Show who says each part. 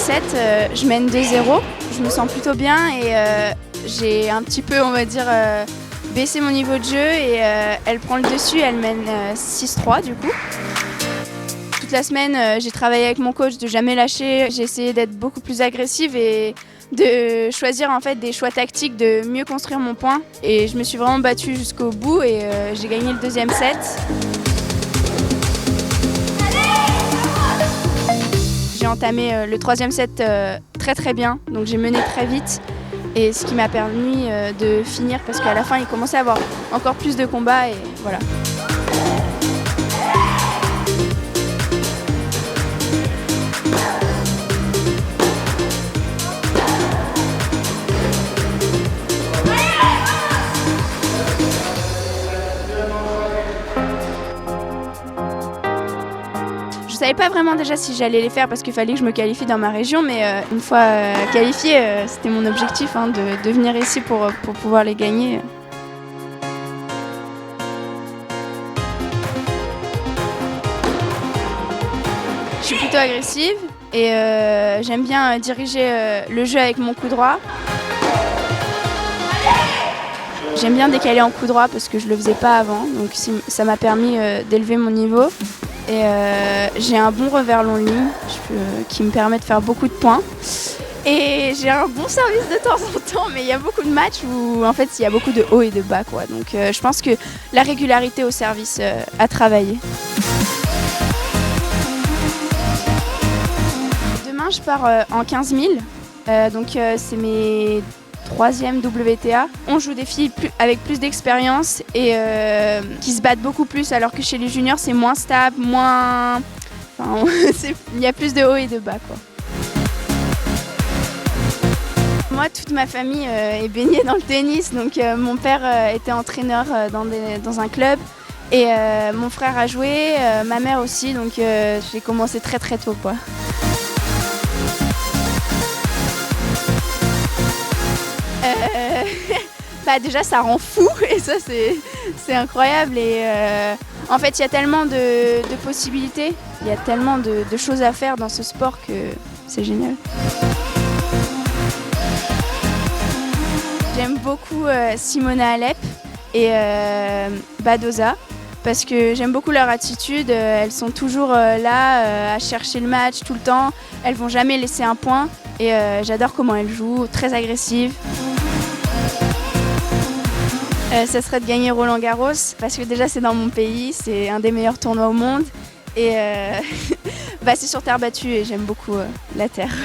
Speaker 1: set, je mène 2-0. Je me sens plutôt bien et j'ai un petit peu, on va dire, baissé mon niveau de jeu et elle prend le dessus, elle mène 6-3 du coup. Toute la semaine, j'ai travaillé avec mon coach de jamais lâcher. J'ai essayé d'être beaucoup plus agressive et de choisir en fait des choix tactiques, de mieux construire mon point. Et je me suis vraiment battue jusqu'au bout et j'ai gagné le deuxième set. J'ai entamé le troisième set très bien, donc j'ai mené très vite. Et ce qui m'a permis de finir parce qu'à la fin, il commençait à avoir encore plus de combats et voilà. Je savais pas vraiment déjà si j'allais les faire parce qu'il fallait que je me qualifie dans ma région, mais une fois qualifiée, c'était mon objectif de venir ici pour pouvoir les gagner. Je suis plutôt agressive et j'aime bien diriger le jeu avec mon coup droit. J'aime bien décaler en coup droit parce que je le faisais pas avant, donc ça m'a permis d'élever mon niveau. Et j'ai un bon revers long ligne qui me permet de faire beaucoup de points. Et j'ai un bon service de temps en temps, mais il y a beaucoup de matchs où en fait il y a beaucoup de hauts et de bas, quoi. Donc je pense que la régularité au service à travailler. Demain je pars en 15 000, donc c'est mes 3e WTA. On joue des filles avec plus d'expérience et qui se battent beaucoup plus, alors que chez les juniors c'est moins stable, il y a plus de hauts et de bas, quoi. Moi, toute ma famille est baignée dans le tennis, donc mon père était entraîneur dans un club et mon frère a joué, ma mère aussi, donc j'ai commencé très tôt, quoi. Bah déjà ça rend fou et ça c'est incroyable et en fait il y a tellement de possibilités, il y a tellement de choses à faire dans ce sport que c'est génial. J'aime beaucoup Simona Alep et Badosa parce que j'aime beaucoup leur attitude, elles sont toujours là à chercher le match tout le temps, elles vont jamais laisser un point et j'adore comment elles jouent, très agressives. Ça serait de gagner Roland-Garros parce que déjà c'est dans mon pays, c'est un des meilleurs tournois au monde et c'est sur terre battue et j'aime beaucoup la terre.